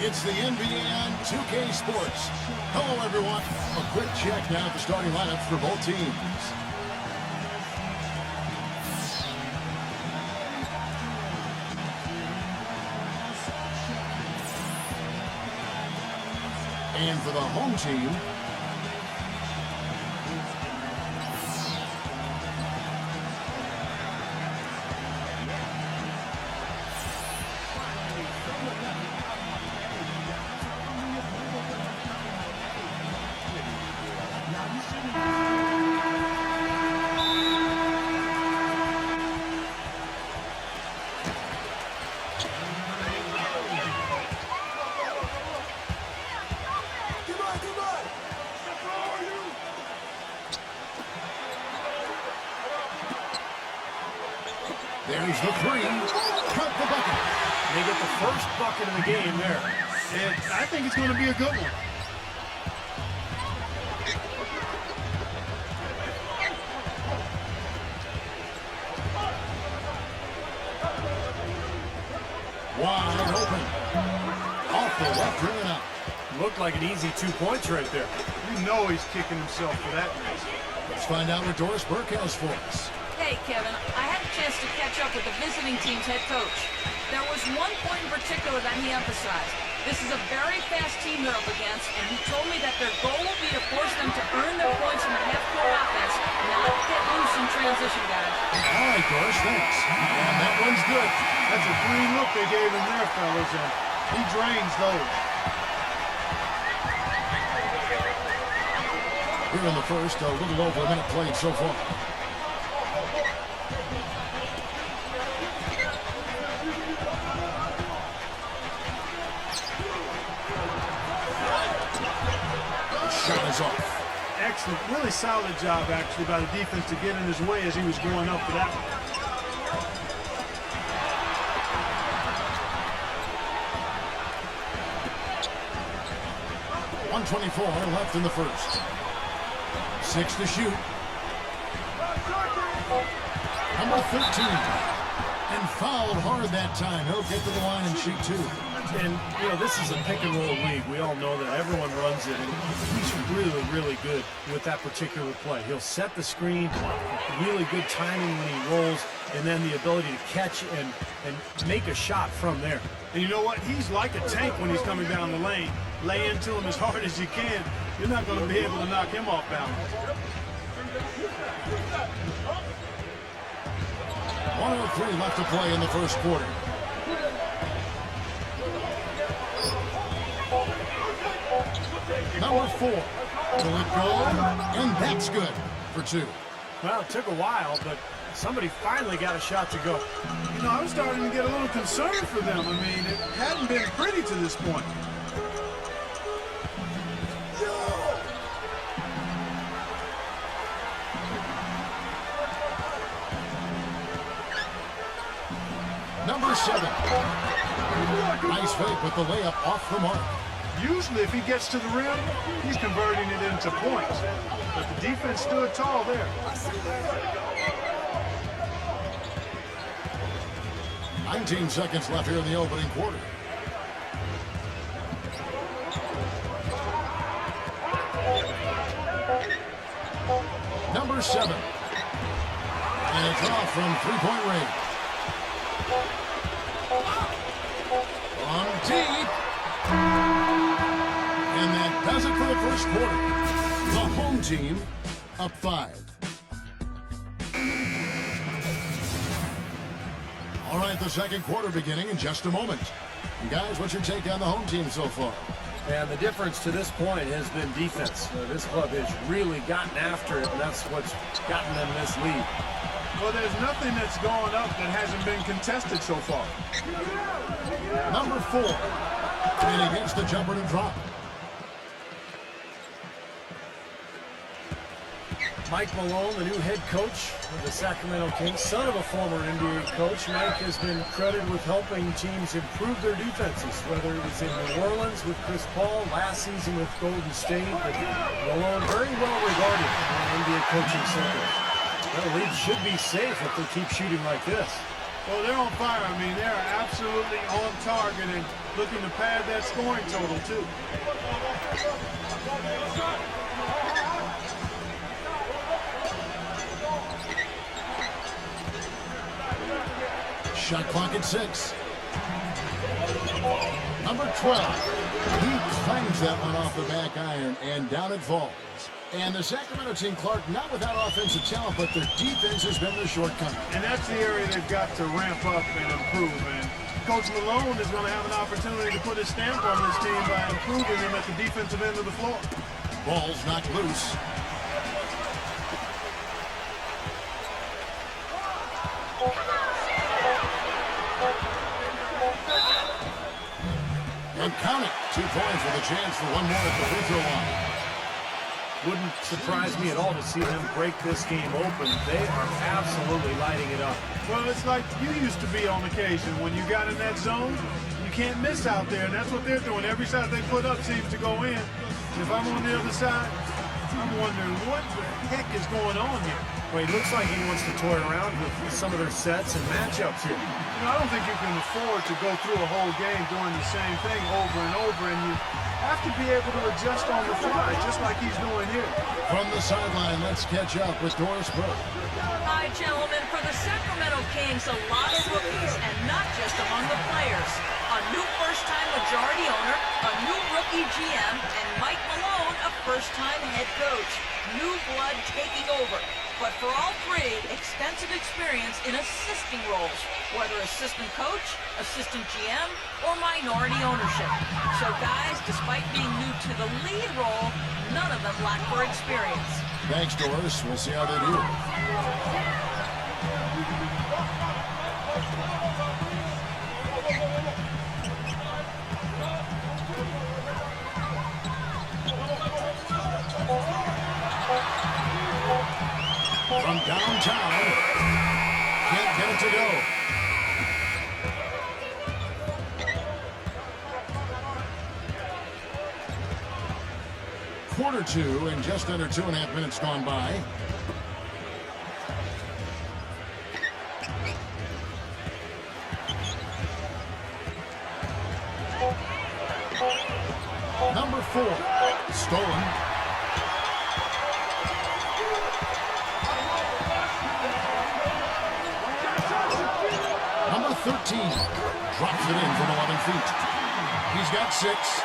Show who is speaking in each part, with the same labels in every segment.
Speaker 1: It's the NBA on 2K Sports. Hello, everyone. A quick check now at the starting lineups for both teams. And for the home team, there's the three. Cut the bucket.
Speaker 2: They get the first bucket of the game there.
Speaker 3: And I think it's going to be a good one.
Speaker 1: Wide open. Off the left rim and out.
Speaker 2: Looked like an easy 2 points right there.
Speaker 3: You know he's kicking himself for that.
Speaker 1: Let's find out what Doris Burke has for us.
Speaker 4: Hey, Kevin, I had a chance to catch up with the visiting team's head coach. There was one point in particular that he emphasized. This is a very fast team they're up against, and he told me that their goal will be to force them to earn their points in the half-court offense, not get loose in transition, guys.
Speaker 1: All right, Doris, thanks. And that one's good.
Speaker 3: That's a clean look they gave him there, fellas, and he drains those.
Speaker 1: Here in the first, a little over a minute played so far. Shot is off.
Speaker 3: Excellent. Really solid job, actually, by the defense to get in his way as he was going up for that one.
Speaker 1: 1:24 left in the first. 6 to shoot. Number 13. And fouled hard that time. He'll get to the line and shoot two.
Speaker 2: And, you know, this is a pick-and-roll league. We all know that everyone runs it, and he's really, really good with that particular play. He'll set the screen, really good timing when he rolls, and then the ability to catch and make a shot from there.
Speaker 3: And you know what? He's like a tank when he's coming down the lane. Lay into him as hard as you can. You're not going to be able to knock him off balance.
Speaker 1: 1:03 left to play in the first quarter. Number 4. Will it go? And that's good for two.
Speaker 2: Well, it took a while, but somebody finally got a shot to go.
Speaker 3: You know, I was starting to get a little concerned for them. I mean, it hadn't been pretty to this point.
Speaker 1: Number 7. Nice fake with the layup off the mark.
Speaker 3: Usually, if he gets to the rim, he's converting it into points. But the defense stood tall there.
Speaker 1: 19 seconds left here in the opening quarter. Number 7. And it's off from three-point range. On deep. And that does it for the first quarter. The home team up 5. All right, the second quarter beginning in just a moment. And guys, what's your take on the home team so far?
Speaker 2: And the difference to this point has been defense. This club has really gotten after it, and that's what's gotten them this lead.
Speaker 3: Well, there's nothing that's gone up that hasn't been contested so far.
Speaker 1: Number 4. And he gets the jumper to drop.
Speaker 2: Mike Malone, the new head coach of the Sacramento Kings, son of a former NBA coach. Mike has been credited with helping teams improve their defenses, whether it was in New Orleans with Chris Paul, last season with Golden State. But Malone, very well regarded in NBA coaching circles. The lead should be safe if they keep shooting like this.
Speaker 3: Well, they're on fire. I mean, they're absolutely on target and looking to pad that scoring total, too.
Speaker 1: Shot clock at 6. Number 12. He claims that one off the back iron, and down it falls. And the Sacramento team, Clark, not without offensive talent, but their defense has been their shortcoming.
Speaker 3: And that's the area they've got to ramp up and improve. And Coach Malone is going to have an opportunity to put his stamp on this team by improving them at the defensive end of the floor.
Speaker 1: Ball's knocked loose. And count it. 2 points with a chance for one more at the free throw line.
Speaker 2: Wouldn't surprise me at all to see them break this game open. They are absolutely lighting it up.
Speaker 3: Well, it's like you used to be on occasion. When you got in that zone, you can't miss out there, and that's what they're doing. Every shot they put up seems to go in. If I'm on the other side, I'm wondering what the heck is going on here.
Speaker 2: Well, it looks like he wants to toy around with some of their sets and matchups here.
Speaker 3: You know, I don't think you can afford to go through a whole game doing the same thing over and over, and you have to be able to adjust on the fly, just like he's doing here.
Speaker 1: From the sideline, let's catch up with Doris Burke.
Speaker 4: Hi, gentlemen. For the Sacramento Kings, a lot of rookies, and not just among the players. A new first-time majority owner, a new rookie GM, and Mike Malone, a first-time head coach. New blood taking over. But for all three, extensive experience in assisting roles, whether assistant coach, assistant GM, or minority ownership. So guys, despite being new to the lead role, none of them lack for experience.
Speaker 1: Thanks, Doris. We'll see how they do. From downtown, can't get it to go. Quarter 2 and just under 2.5 minutes gone by. Number 4, stolen. Number 13 drops it in from 11 feet. He's got 6.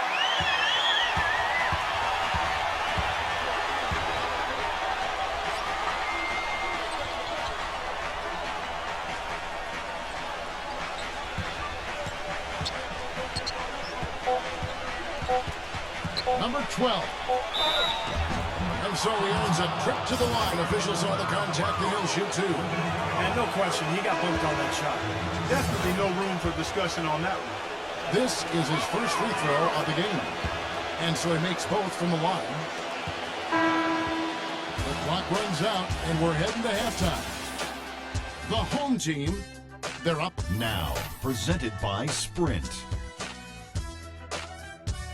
Speaker 1: Number 12. And so he earns a trip to the line. Officials saw the contact, and he'll shoot 2.
Speaker 2: And no question, he got bumped on that shot.
Speaker 3: Definitely no room for discussion on that one.
Speaker 1: This is his first free throw of the game. And so he makes both from the line. The clock runs out, and we're heading to halftime. The home team, they're up.
Speaker 5: Now, presented by Sprint.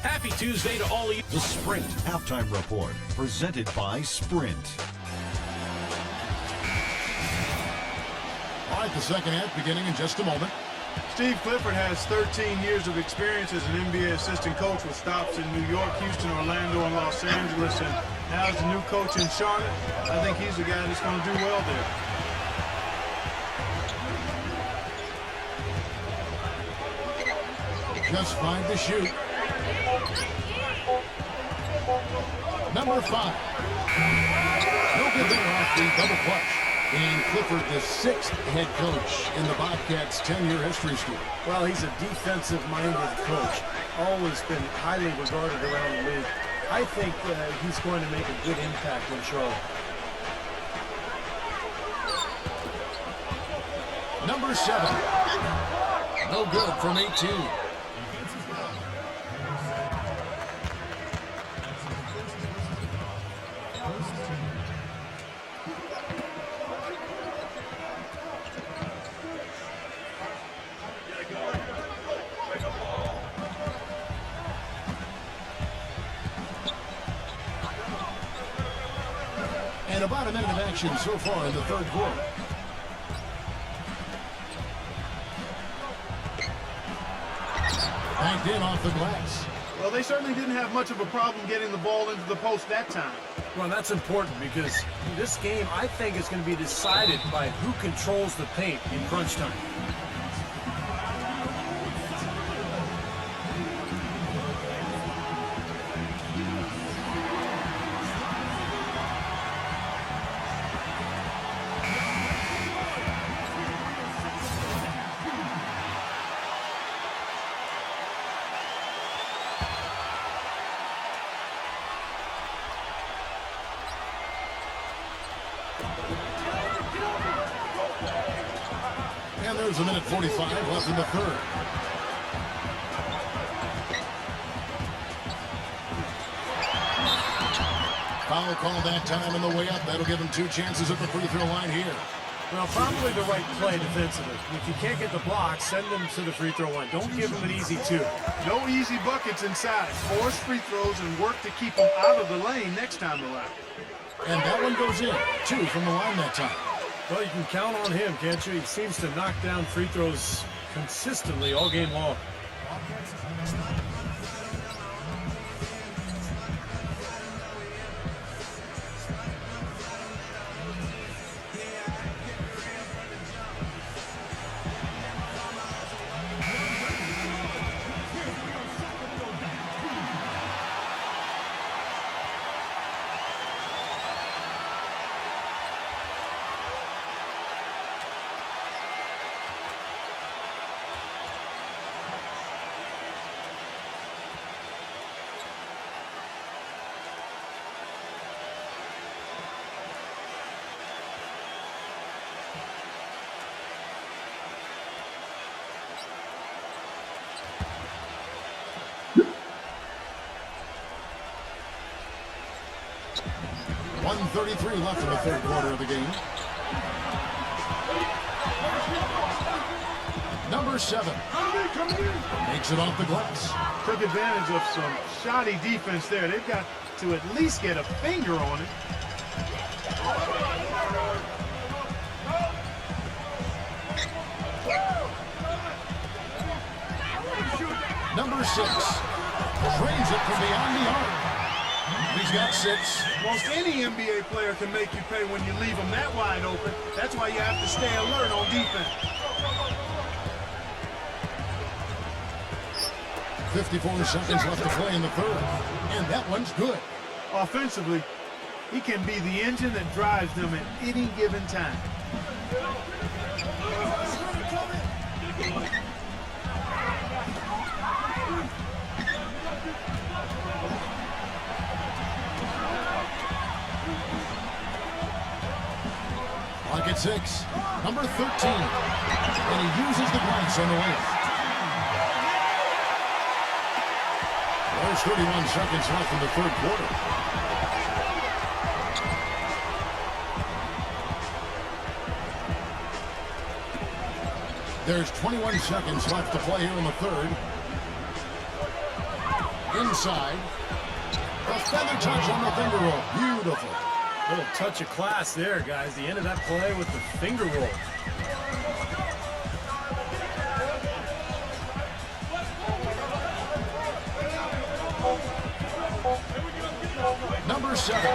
Speaker 6: Happy Tuesday to all of you.
Speaker 5: The Sprint Halftime Report, presented by Sprint.
Speaker 1: All right, the second half beginning in just a moment.
Speaker 3: Steve Clifford has 13 years of experience as an NBA assistant coach with stops in New York, Houston, Orlando, and Los Angeles, and now as the new coach in Charlotte. I think he's the guy that's going to do well there.
Speaker 1: Just 5 to shoot. Number 5. No good there off the double clutch. And Clifford, the 6th head coach in the Bobcats' 10-year history streak.
Speaker 2: Well, he's a defensive-minded coach. Always been highly regarded around the league. I think he's going to make a good impact in Charlotte.
Speaker 1: Number 7. No good from 18. And about a minute of action so far in the third quarter. backed in off the glass.
Speaker 3: Well, they certainly didn't have much of a problem getting the ball into the post that time.
Speaker 2: Well, that's important because this game, I think, is going to be decided by who controls the paint in crunch time.
Speaker 1: And there's a minute 45 left in the third. Foul call that time on the way up. That'll give him 2 chances at the free throw line here.
Speaker 2: Well, probably the right play defensively. If you can't get the block, send them to the free throw line. Don't give them an easy 2.
Speaker 3: No easy buckets inside. Force free throws and work to keep them out of the lane next time around.
Speaker 1: And that one goes in. 2 from the line that time.
Speaker 2: Well, you can count on him, can't you? He seems to knock down free throws consistently all game long.
Speaker 1: .133 left in the third quarter of the game. Number 7 makes it off the glass.
Speaker 3: Took advantage of some shoddy defense there. They've got to at least get a finger on it.
Speaker 1: Number 6 trains it from beyond the arc. He's got 6.
Speaker 3: Most any NBA player can make you pay when you leave them that wide open. That's why you have to stay alert on defense.
Speaker 1: 54 seconds left to play in the third. And that one's good.
Speaker 3: Offensively, he can be the engine that drives them at any given time.
Speaker 1: Clock at 6. Number 13. And he uses the glass on the left. There's 31 seconds left in the third quarter. There's 21 seconds left to play here in the third. Inside. A feather touch on the finger roll. Beautiful.
Speaker 2: Little touch of class there, guys. The end of that play with the finger roll.
Speaker 1: Number 7.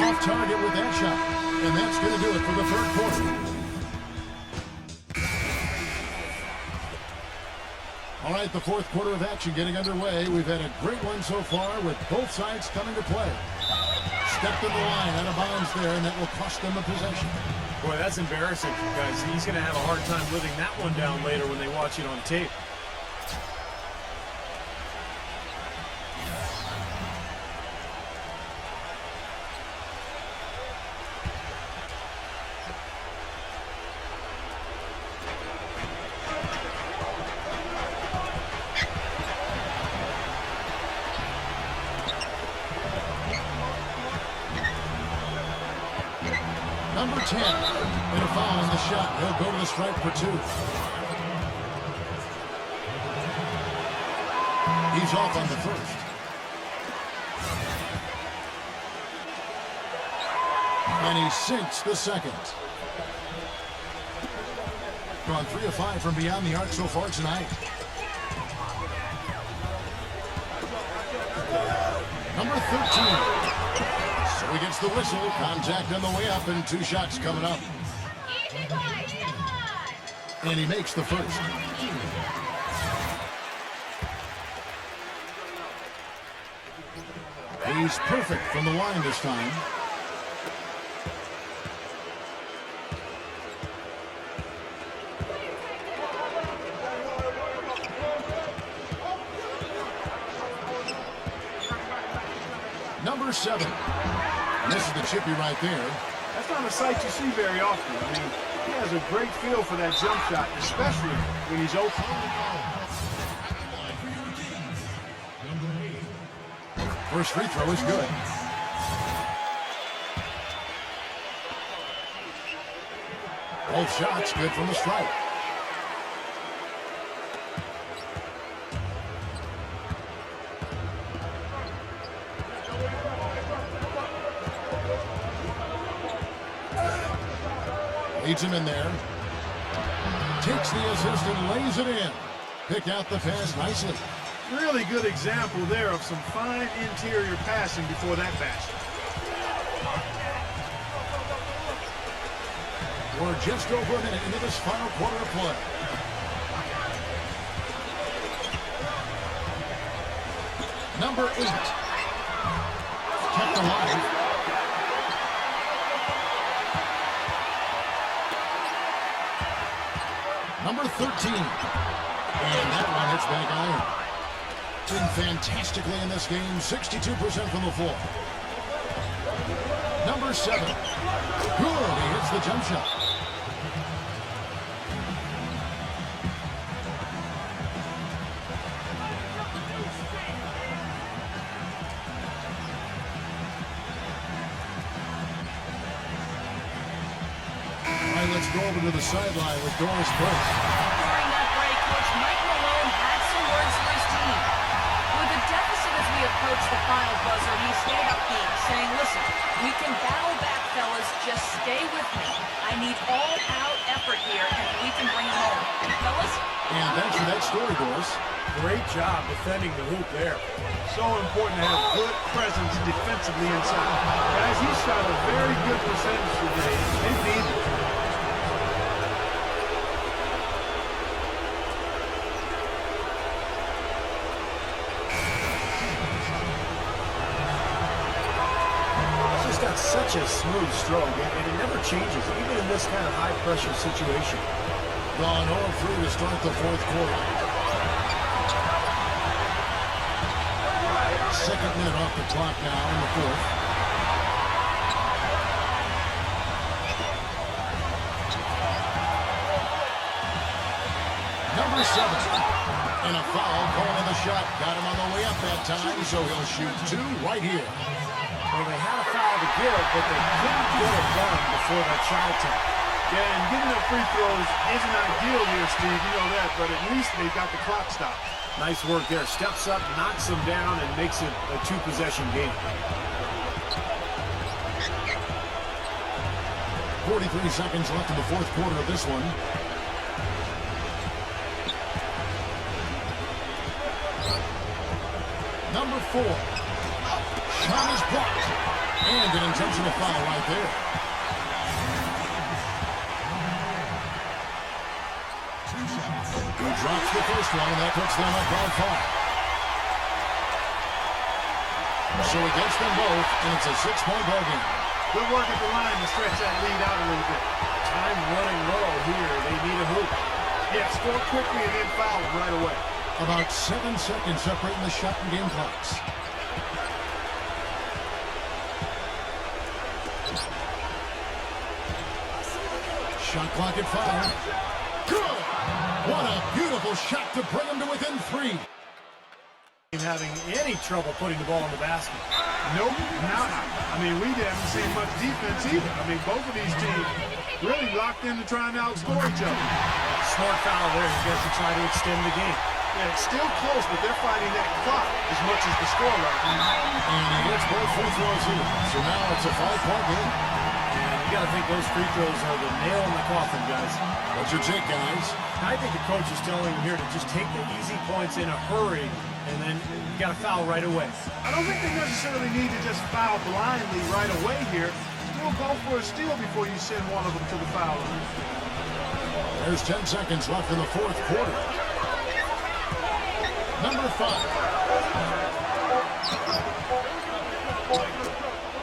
Speaker 1: Off target with that shot. And that's going to do it for the third quarter. All right, the fourth quarter of action getting underway. We've had a great one so far with both sides coming to play. Stepped in the line out of bounds there, and that will cost them a possession.
Speaker 2: Boy, that's embarrassing, guys. He's going to have a hard time living that one down later when they watch it on tape.
Speaker 1: Number 10, and a foul on the shot. He'll go to the stripe for 2. He's off on the first. And he sinks the second. Gone 3 of 5 from beyond the arc so far tonight. number 13. So he gets the whistle. Contact on the way up and 2 shots coming up. And he makes the first. He's perfect from the line this time. Number 7. And this is the chippy right there.
Speaker 3: That's not a sight you see very often. I mean, he has a great feel for that jump shot, especially when he's open.
Speaker 1: First free throw is good. Both shots good from the stripe. Leads him in there. Takes the assist and lays it in. Pick out the pass nicely.
Speaker 3: Really good example there of some fine interior passing before that basket.
Speaker 1: We're just over a minute into this final quarter of play. Number 8. Kept alive. Number 13. And that one hits back iron. Doing fantastically in this game. 62% from the floor. Number 7. Good. He hits the jump shot. All right, let's go over to the sideline with Doris Burke.
Speaker 4: During that break, Coach Mike Malone had some words for his team. With a deficit as we approach the final buzzer, he stayed upbeat, saying, listen, we can battle back, fellas. Just stay with me. I need all-out effort here, and we can bring it home. Fellas?
Speaker 1: And thanks for that story, Doris.
Speaker 2: Great job defending the hoop there.
Speaker 3: So important to have good presence defensively inside. Guys, he shot a very good percentage today. They need it.
Speaker 2: He's got such a smooth stroke, and it never changes, even in this kind of high-pressure situation.
Speaker 1: Gone 0-3 to start the fourth quarter. Second minute off the clock now in the fourth. Number 7. And a foul calling the shot. Got him on the way up that time, so he'll shoot 2 right here.
Speaker 2: Well, they had a foul to give, but they couldn't get it done before that shot attempt.
Speaker 3: Yeah, and getting up free throws isn't ideal here, Steve. You know that, but at least they got the clock stopped.
Speaker 2: Nice work there. Steps up, knocks him down, and makes it a 2-possession game.
Speaker 1: 43 seconds left in the fourth quarter of this one. Number 4. Shot is blocked. And an intentional foul right there. He drops the first one, and that puts them up by 5. So he gets them both, and it's a 6-point ball game.
Speaker 3: Good work at the line to stretch that lead out a little bit.
Speaker 2: Time running low here. They need a hoop.
Speaker 3: Yeah, score quickly and then foul them right away.
Speaker 1: About 7 seconds separating the shot and game clocks. Shot clock at 5. Good! What a beautiful shot to bring them to within 3.
Speaker 2: Having any trouble putting the ball in the basket.
Speaker 3: Nope, not. I mean, we haven't seen much defense either. I mean, both of these teams really locked in to try and outscore each other.
Speaker 2: Smart foul there. You guys to try to extend the game.
Speaker 3: Yeah, it's still close, but they're fighting that clock as much as the score right now.
Speaker 1: And he gets both free throws here. So now it's a 5-point game.
Speaker 2: And you got to think those free throws are the nail in the coffin, guys.
Speaker 1: What's your take, guys?
Speaker 2: I think the coach is telling him here to just take the easy points in a hurry and then got to foul right away.
Speaker 3: I don't think they necessarily need to just foul blindly right away here. Still go for a steal before you send one of them to the foul line.
Speaker 1: There's 10 seconds left in the fourth quarter. Number 5.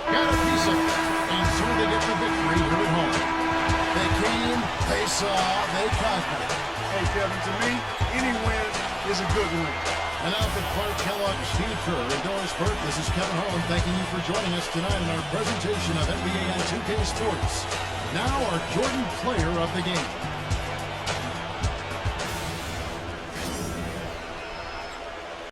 Speaker 1: Got a piece of it. And so they get the victory here at home. They came, they saw, they conquered.
Speaker 3: Hey, Kevin, to me, any win is a good win.
Speaker 1: And now for Clark Kellogg's Steve Kerr and Doris Burke, this is Kevin Harlan thanking you for joining us tonight in our presentation of NBA on 2K Sports. Now our Jordan Player of the Game.